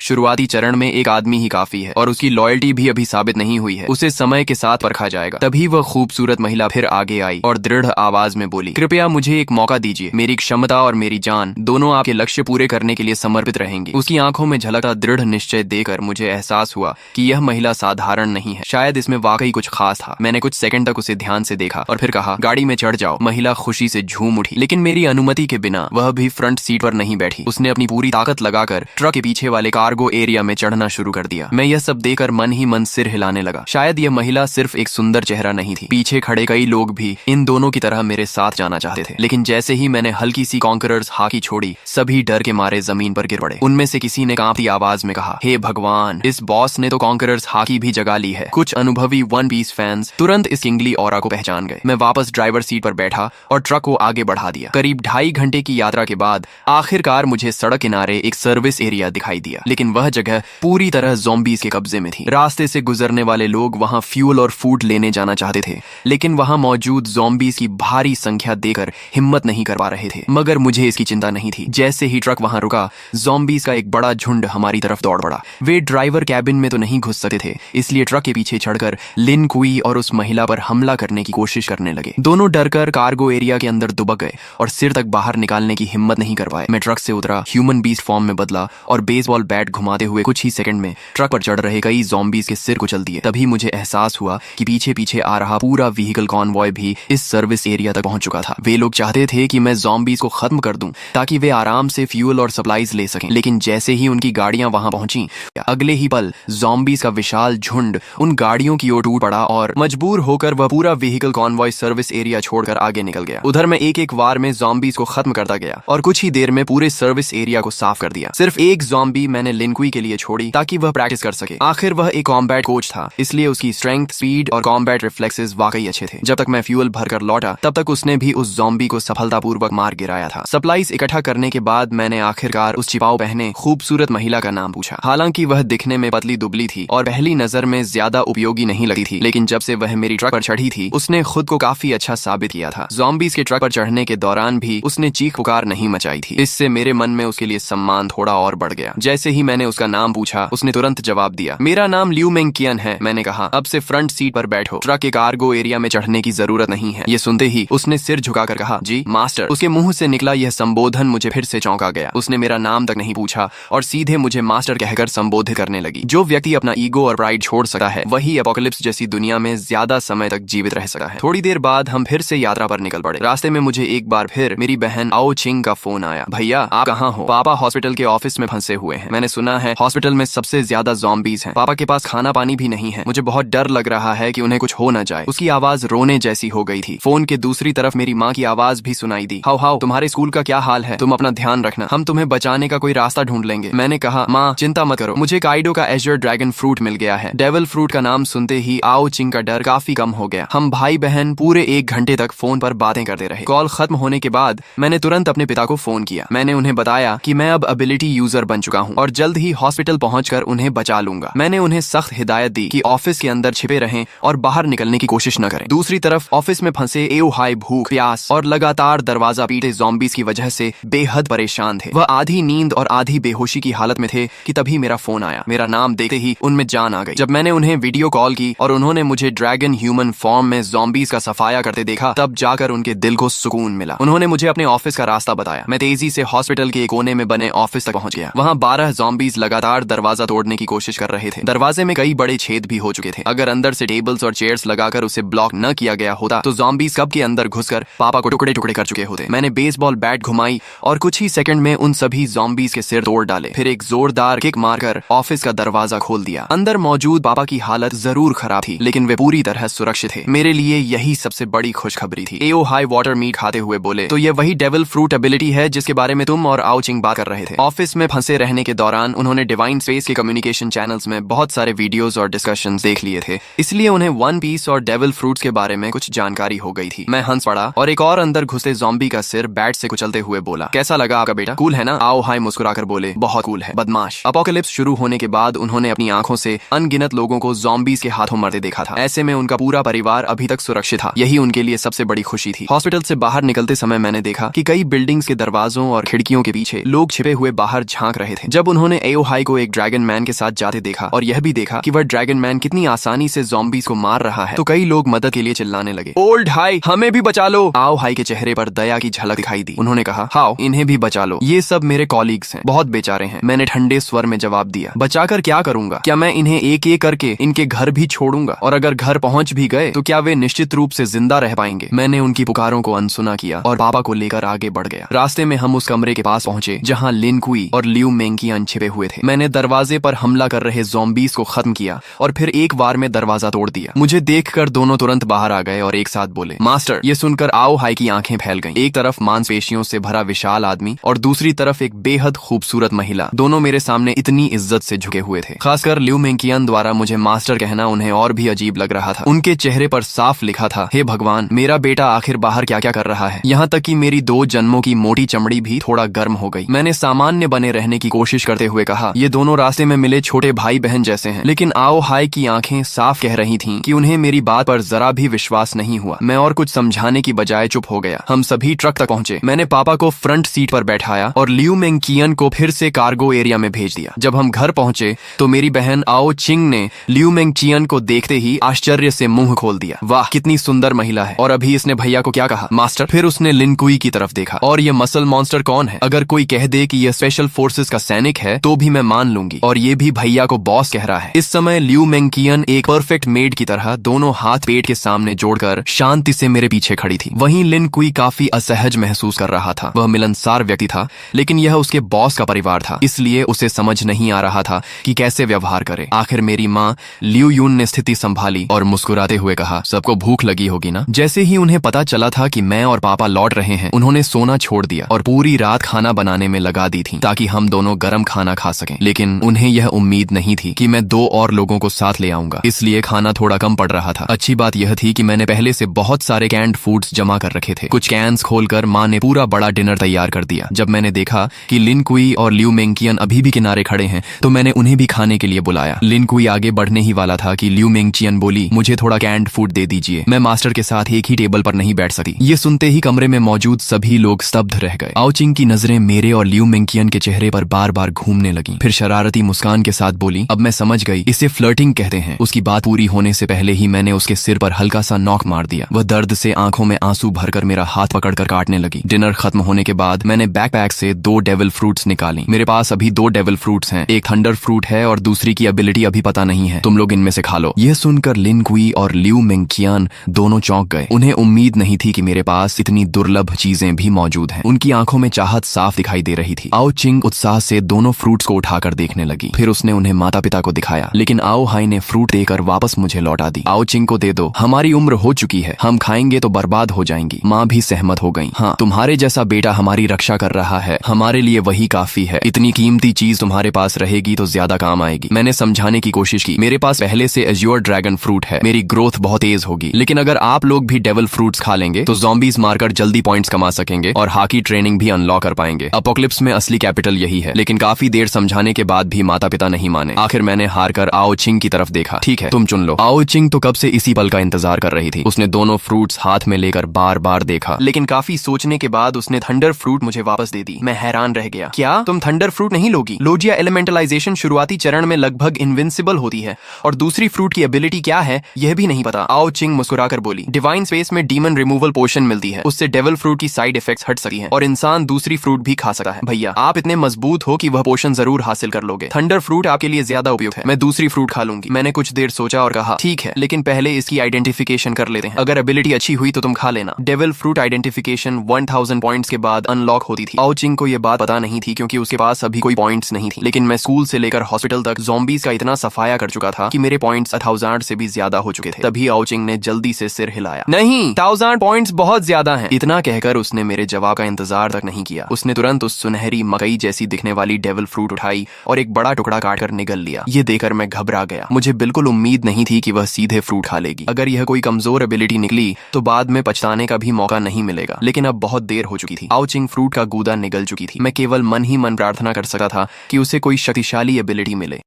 शुरुआती चरण में एक आदमी ही काफी है और उसकी लॉयल्टी भी अभी साबित नहीं हुई है, उसे समय के साथ परखा जाएगा। तभी वह खूबसूरत महिला फिर आगे आई और दृढ़ आवाज में बोली, कृपया मुझे एक मौका दीजिए। मेरी क्षमता और मेरी जान दोनों आपके लक्ष्य पूरे करने के लिए समर्पित रहेंगी। उसकी आंखों में झलकता दृढ़ निश्चय देकर मुझे एहसास हुआ कि यह महिला साधारण नहीं है, शायद इसमें वाकई कुछ खास था। मैंने कुछ सेकंड तक उसे ध्यान से देखा और फिर कहा, गाड़ी में चढ़ जाओ। महिला खुशी से झूम उठी, लेकिन मेरी अनुमति के बिना वह भी फ्रंट सीट पर नहीं बैठी। उसने अपनी पूरी ताकत लगाकर ट्रक के पीछे वाले कार्गो एरिया में चढ़ना शुरू कर दिया। मैं यह सब देखकर मन ही मन सिर हिलाने लगा। शायद यह महिला सिर्फ एक सुंदर चेहरा नहीं थी, पीछे खड़े कई लोग भी इन दोनों की तरह मेरे साथ जाना चाहते थे। लेकिन जैसे ही मैंने हल्की सी कॉन्करर्स हाकी छोड़ी, सभी डर के मारे जमीन पर गिर पड़े। उनमें से किसी ने कांपती आवाज में कहा, हे भगवान, इस बॉस ने तो कॉन्करर्स हाकी भी जगा ली है। कुछ अनुभवी वन पीस फैंस तुरंत इस किंगली ऑरा को पहचान गए। मैं वापस ड्राइवर सीट पर बैठा और ट्रक को आगे बढ़ा दिया। करीब 2.5 घंटे की यात्रा के बाद आखिरकार मुझे सड़क किनारे एक सर्विस एरिया दिखाई दिया, लेकिन वह जगह पूरी तरह ज़ॉम्बीज़ के कब्जे में थी। रास्ते से गुजरने वाले लोग वहां फ्यूल और फूड लेने जाना चाहते थे, लेकिन वहां मौजूद ज़ॉम्बीज़ की भारी संख्या देखकर हिम्मत नहीं कर पा रहे थे। मगर मुझे इसकी चिंता नहीं थी। जैसे ही ट्रक वहां रुका, ज़ॉम्बीज़ का एक बड़ा झुंड हमारी तरफ दौड़ पड़ा। वे ड्राइवर कैबिन में तो नहीं घुस सकते थे, इसलिए ट्रक के पीछे चढ़कर लिन कुई और उस महिला पर हमला करने की कोशिश करने लगे। दोनों डरकर कार्गो एरिया के अंदर दुबक गए और सिर तक बाहर निकालने की हिम्मत नहीं कर पाए। मैं ट्रक से उतरा, ह्यूमन बीस्ट फॉर्म में बदला और बेसबॉल बैट घुमाते हुए कुछ ही सेकंड में ट्रक पर चढ़ रहे कई ज़ॉम्बीज़ के सिर कुचल दिए। तभी मुझे एहसास हुआ कि पीछे पीछे आ रहा पूरा व्हीकल कॉन्वॉय भी इस सर्विस एरिया तक पहुंच चुका था। वे लोग चाहते थे कि मैं ज़ॉम्बीज़ को खत्म कर दूं ताकि वे आराम से फ्यूल और सप्लाईज ले सकें। लेकिन जैसे ही उनकी गाड़ियां वहां पहुंची, अगले ही पल ज़ॉम्बीज़ का विशाल झुंड उन गाड़ियों की ओर टूट पड़ा और मजबूर होकर वह पूरा व्हीकल कॉन्वॉय सर्विस एरिया छोड़कर आगे निकल गया। उधर मैं एक एक वार में ज़ॉम्बीज़ को खत्म करता गया और कुछ ही देर में पूरे सर्विस एरिया को साफ कर दिया। सिर्फ एक ज़ॉम्बी मैंने लिनकुई के लिए छोड़ी ताकि वह प्रैक्टिस कर सके। आखिर वह एक कॉम्बैट कोच था, इसलिए उसकी स्ट्रेंथ, स्पीड और कॉम्बैट रिफ्लेक्सेस वाकई अच्छे थे। जब तक मैं फ्यूल भरकर लौटा, तब तक उसने भी उस ज़ॉम्बी को सफलतापूर्वक मार गिराया था। सप्लाईज इकट्ठा करने के बाद मैंने आखिरकार उस छिपाव पहने खूबसूरत महिला का नाम पूछा। हालांकि वह दिखने में पतली दुबली थी और पहली नजर में ज्यादा उपयोगी नहीं लगती थी, लेकिन जब से वह मेरी ट्रक पर चढ़ी थी, उसने खुद को काफी अच्छा साबित किया था। ज़ॉम्बीज़ के ट्रक पर चढ़ने के दौरान भी उसने चीख पुकार नहीं मचाई थी। इससे मेरे मन में उसके लिए सम्मान थोड़ा और बढ़ गया। जैसे ही मैंने उसका नाम पूछा, उसने तुरंत जवाब दिया, मेरा नाम लियू मेंग कियन है। मैंने कहा, अब से फ्रंट सीट पर बैठो, ट्रक के कार्गो एरिया में चढ़ने की जरूरत नहीं है। ये सुनते ही उसने सिर झुकाकर कहा, जी मास्टर। उसके मुंह से निकला यह संबोधन मुझे फिर से चौंका गया। उसने मेरा नाम तक नहीं पूछा और सीधे मुझे मास्टर कहकर संबोधित करने लगी। जो व्यक्ति अपना ईगो और प्राइड छोड़ सकता है, वही एपोकलिप्स जैसी दुनिया में ज्यादा समय तक जीवित रह सकता है। थोड़ी देर बाद हम फिर से यात्रा पर निकल पड़े। रास्ते में मुझे एक बार फिर मेरी बहन आओ चिंग का फोन आया। भैया आप कहाँ हो? पापा हॉस्पिटल के ऑफिस में फंसे हुए हैं। मैंने सुना है हॉस्पिटल में सबसे ज्यादा ज़ॉम्बीज़ हैं। पापा के पास खाना पानी भी नहीं है। मुझे बहुत डर लग रहा है कि उन्हें कुछ हो न जाए। उसकी आवाज रोने जैसी हो गई थी। फोन के दूसरी तरफ मेरी माँ की आवाज भी सुनाई दी। हाउ हाउ, तुम्हारे स्कूल का क्या हाल है? तुम अपना ध्यान रखना, हम तुम्हें बचाने का कोई रास्ता ढूंढ लेंगे। मैंने कहा, माँ चिंता मत करो, मुझे काइडो का एजर ड्रैगन फ्रूट मिल गया है। डेविल फ्रूट का नाम सुनते ही आओ चिंग का डर काफी कम हो गया। हम भाई बहन पूरे 1 घंटे तक फोन पर बातें करते रहे। कॉल खत्म होने के बाद मैंने तुरंत अपने पिता को फोन किया। मैंने उन्हें बताया कि मैं अब एबिलिटी यूजर बन चुका हूँ और जल्द ही हॉस्पिटल पहुंचकर उन्हें बचा लूंगा। मैंने उन्हें सख्त हिदायत दी कि ऑफिस के अंदर छिपे रहें और बाहर निकलने की कोशिश न करें। दूसरी तरफ ऑफिस में फंसे एओ हाई भूख, प्यास और लगातार दरवाजा पीटे ज़ॉम्बीज़ की वजह से बेहद परेशान थे। वह आधी नींद और आधी बेहोशी की हालत में थे कि तभी मेरा फोन आया। मेरा नाम देखते ही उनमें जान आ गई। जब मैंने उन्हें वीडियो कॉल की और उन्होंने मुझे ड्रैगन ह्यूमन फॉर्म में ज़ॉम्बीज़ का सफाया करते देखा, तब जाकर उनके दिल को सुकून मिला। उन्होंने मुझे अपने ऑफिस का रास्ता बताया। मैं तेजी से हॉस्पिटल के एक कोने में बने ऑफिस तक पहुंच गया। वहां 12 ज़ॉम्बीज़ लगातार दरवाजा तोड़ने की कोशिश कर रहे थे। दरवाजे में कई बड़े छेद भी हो चुके थे। अगर अंदर से टेबल्स और चेयर्स लगाकर उसे ब्लॉक न किया गया होता तो ज़ॉम्बीज़ कब के अंदर घुसकर पापा को टुकड़े टुकड़े कर चुके होते। मैंने बेसबॉल बैट घुमाई और कुछ ही सेकंड में उन सभी ज़ॉम्बीज़ के सिर तोड़ डाले। फिर एक जोरदार किक मारकर ऑफिस का दरवाजा खोल दिया। अंदर मौजूद पापा की हालत जरूर खराब थी, लेकिन वे पूरी तरह सुरक्षित थे। मेरे लिए यही सबसे बड़ी खुशखबरी थी। एओ हाई वाटर मीट खाते हुए बोले, तो ये वही डेविल फ्रूट एबिलिटी है जिसके बारे में तुम और आओ चिंग बात कर रहे थे। ऑफिस में फंसे रहने के दौरान उन्होंने डिवाइन स्पेस के कम्युनिकेशन चैनल्स में बहुत सारे वीडियोस और डिस्कशंस देख लिए थे, इसलिए उन्हें वन पीस और डेविल फ्रूट्स के बारे में कुछ जानकारी हो गई थी। मैं हंस पड़ा और एक और अंदर घुसे ज़ॉम्बी का सिर बैट से कुचलते हुए बोला, कैसा लगा आपका बेटा? कूल है ना? आओ हाई मुस्कुराकर बोले, बहुत कूल है बदमाश। अपोकलिप्स शुरू होने के बाद उन्होंने अपनी आंखों से अनगिनत लोगों को ज़ॉम्बीज़ के हाथों मरते देखा था। ऐसे में उनका पूरा परिवार अभी तक सुरक्षित था। यही उनके लिए सबसे बड़ी खुशी थी। हॉस्पिटल से बाहर निकलते समय मैंने देखा कि कई कई बिल्डिंग्स के दरवाजों और खिड़कियों के पीछे लोग छिपे हुए बाहर झांक रहे थे। जब उन्होंने एओ हाई को एक ड्रैगन मैन के साथ जाते देखा और यह भी देखा कि वह ड्रैगन मैन कितनी आसानी से ज़ॉम्बीज़ को मार रहा है, तो कई लोग मदद के लिए चिल्लाने लगे, ओल्ड हाई, हमें भी बचा लो। आओ हाई के चेहरे पर दया की झलक दिखाई दी। उन्होंने कहा, हाओ, इन्हें भी बचा लो, ये सब मेरे कॉलीग्स हैं, बहुत बेचारे हैं। मैंने ठंडे स्वर में जवाब दिया, बचाकर क्या करूंगा? क्या मैं इन्हें एक एक करके इनके घर भी छोड़ूंगा? और अगर घर पहुंच भी गए तो क्या वे निश्चित रूप से जिंदा रह पाएंगे? मैंने उनकी पुकारों को अनसुना किया और पापा को लेकर आगे बढ़ गया। रास्ते में हम उस कमरे के पास पहुंचे जहां लिन कुई और लियू मेंकियन छिपे हुए थे। मैंने दरवाजे पर हमला कर रहे ज़ॉम्बीज़ को खत्म किया और फिर एक बार में दरवाजा तोड़ दिया। मुझे देखकर दोनों तुरंत बाहर आ गए और एक साथ बोले, मास्टर। ये सुनकर आओ हाई की आंखें फैल गईं। एक तरफ मांसपेशियों से भरा विशाल आदमी और दूसरी तरफ एक बेहद खूबसूरत महिला, दोनों मेरे सामने इतनी इज्जत से झुके हुए थे। खासकर लियू मेंकियन द्वारा मुझे मास्टर कहना उन्हें और भी अजीब लग रहा था। उनके चेहरे पर साफ लिखा था, हे भगवान, मेरा बेटा आखिर बाहर क्या क्या कर रहा है। यहाँ तक कि मेरी 2 जन्मों की मोटी चमड़ी भी थोड़ा गर्म हो गई। मैंने सामान्य बने रहने की कोशिश करते हुए कहा, ये दोनों रास्ते में मिले छोटे भाई बहन जैसे हैं। लेकिन आओ हाई की आंखें साफ कह रही थीं कि उन्हें मेरी बात पर जरा भी विश्वास नहीं हुआ। मैं और कुछ समझाने की बजाय चुप हो गया। हम सभी ट्रक तक पहुंचे। मैंने पापा को फ्रंट सीट पर बैठाया और लियू मेंकियन को फिर से कार्गो एरिया में भेज दिया। जब हम घर पहुंचे तो मेरी बहन आओ चिंग ने लियू मेंकियन को देखते ही आश्चर्य से मुंह खोल दिया। वाह, कितनी सुंदर महिला है। और अभी इसने भैया को क्या कहा, मास्टर? फिर उसने लिन कुई की तरफ देखा। और ये मसल मॉन्स्टर कौन है? अगर कोई कह दे कि यह स्पेशल फोर्सेस का सैनिक है तो भी मैं मान लूंगी। और ये भी भैया को बॉस कह रहा है। इस समय लियू मेंकियन एक परफेक्ट मेड की तरह दोनों हाथ पेट के सामने जोड़कर शांति से मेरे पीछे खड़ी थी। वहीं लिन कुई काफी असहज महसूस कर रहा था। वह मिलनसार व्यक्ति था, लेकिन यह उसके बॉस का परिवार था, इसलिए उसे समझ नहीं आ रहा था कि कैसे व्यवहार करे। आखिर मेरी माँ लियू यून ने स्थिति संभाली और मुस्कुराते हुए कहा, सबको भूख लगी होगी ना? जैसे ही उन्हें पता चला था कि मैं और पापा लौट रहे हैं, उन्होंने सोना छोड़ दिया और पूरी रात खाना बनाने में लगा दी थी ताकि हम दोनों गरम खाना खा सकें। लेकिन उन्हें यह उम्मीद नहीं थी कि मैं 2 और लोगों को साथ ले आऊंगा, इसलिए खाना थोड़ा कम पड़ रहा था। अच्छी बात यह थी कि मैंने पहले से बहुत सारे कैंड फूड्स जमा कर रखे थे। कुछ कैंस खोलकर माँ ने पूरा बड़ा डिनर तैयार कर दिया। जब मैंने देखा कि लिन कुई और लियू मेंकियन अभी भी किनारे खड़े हैं तो मैंने उन्हें भी खाने के लिए बुलाया। लिन कुई आगे बढ़ने ही वाला था कि लियू मेंकियन बोली, मुझे थोड़ा कैंड फूड दे दीजिए, मैं मास्टर के साथ एक ही टेबल पर नहीं बैठ सकती। ये सुनते ही कमरे में मौजूद सभी लोग स्तब्ध रह गए। आओ चिंग की नजरें मेरे और लियू मेंकियन के चेहरे पर बार बार घूमने लगी। फिर शरारती मुस्कान के साथ बोली, अब मैं समझ गई, इसे फ्लर्टिंग कहते हैं। उसकी बात पूरी होने से पहले ही मैंने उसके सिर पर हल्का सा नॉक मार दिया। वह दर्द से आंखों में आंसू भरकर मेरा हाथ पकड़कर काटने लगी। डिनर खत्म होने के बाद मैंने बैकपैक से 2 डेविल फ्रूट्स निकाली। मेरे पास अभी 2 डेविल फ्रूट्स हैं, एक थंडर फ्रूट है और दूसरी की एबिलिटी अभी पता नहीं है। तुम लोग इनमें से खा लो। यह सुनकर लिन कुई और लियू मेंकियन दोनों चौंक गए। उन्हें उम्मीद नहीं थी कि मेरे पास इतनी दुर्लभ चीजें भी मौजूद हैं। उनकी आंखों में चाहत साफ दिखाई दे रही थी। आओ चिंग उत्साह से दोनों फ्रूट्स को उठाकर देखने लगी। फिर उसने उन्हें माता पिता को दिखाया, लेकिन आओ हाई ने फ्रूट देकर वापस मुझे लौटा दी। आओ चिंग को दे दो, हमारी उम्र हो चुकी है, हम खाएंगे तो बर्बाद हो जाएंगी। माँ भी सहमत हो गई। हाँ, तुम्हारे जैसा बेटा हमारी रक्षा कर रहा है, हमारे लिए वही काफी है। इतनी कीमती चीज तुम्हारे पास रहेगी तो ज्यादा काम आएगी। मैंने समझाने की कोशिश की, मेरे पास पहले से एज्योर ड्रैगन फ्रूट है, मेरी ग्रोथ बहुत तेज होगी। लेकिन अगर आप लोग भी डेविल फ्रूट्स खा लेंगे तो ज़ॉम्बीज़ मारकर जल्दी पॉइंट्स कमा सकेंगे और हाकी ट्रेनिंग भी अनलॉक कर पाएंगे। अपोकलिप्स में असली कैपिटल यही है। लेकिन काफी देर समझाने के बाद भी माता पिता नहीं माने। आखिर मैंने हार कर आओ चिंग की तरफ देखा। ठीक है, तुम चुन लो। आओ चिंग तो कब से इसी पल का इंतजार कर रही थी। उसने दोनों फ्रूट्स हाथ में लेकर बार बार देखा, लेकिन काफी सोचने के बाद उसने थंडर फ्रूट मुझे वापस दे दी। मैं हैरान रह गया। क्या तुम थंडर फ्रूट नहीं लोगी? लोजिया एलिमेंटलाइजेशन शुरुआती चरण में लगभग इनविंसिबल होती है और दूसरी फ्रूट की एबिलिटी क्या है यह भी नहीं पता। आओ चिंग मुस्कुराकर बोली, डिवाइन स्पेस में डीमन रिमूवल पोशन मिलती है, उससे डेविल फ्रूट की साइड इफेक्ट्स हट सकती हैं और इंसान दूसरी फ्रूट भी खा सकता है। भैया आप इतने मजबूत हो कि वह पोशन जरूर हासिल कर लोगे। थंडर फ्रूट आपके लिए ज्यादा उपयुक्त है, मैं दूसरी फ्रूट खा लूंगी। मैंने कुछ देर सोचा और कहा, ठीक है, लेकिन पहले इसकी आइडेंटिफिकेशन कर लेते हैं। अगर एबिलिटी अच्छी हुई तो तुम खा लेना। डेविल फ्रूट आइडेंटिफिकेशन 1000 पॉइंट्स के बाद अनलॉक होती थी। आओ चिंग को यह बात पता नहीं थी क्योंकि उसके पास अभी कोई पॉइंट्स नहीं थी। लेकिन मैं स्कूल से लेकर हॉस्पिटल तक ज़ॉम्बीज़ का इतना सफाया कर चुका था कि मेरे पॉइंट्स 1000 से भी ज्यादा हो चुके थे। तभी आओ चिंग ने जल्दी से सिर हिलाया, नहीं, 1000 पॉइंट्स बहुत ज्यादा हैं। इतना कहकर उसने मेरे जवाब का इंतजार तक नहीं किया। उसने तुरंत उस सुनहरी मकई जैसी दिखने वाली डेविल फ्रूट उठाई और एक बड़ा टुकड़ा काटकर निगल लिया। ये देखकर मैं घबरा गया। मुझे बिल्कुल उम्मीद नहीं थी कि वह सीधे फ्रूट खा लेगी। अगर यह कोई कमजोर एबिलिटी निकली तो बाद में पछताने का भी मौका नहीं मिलेगा। लेकिन अब बहुत देर हो चुकी थी। आओ चिंग फ्रूट का गूदा निगल चुकी थी। मैं केवल मन ही मन प्रार्थना कर सकता था कि उसे कोई शक्तिशाली एबिलिटी मिले।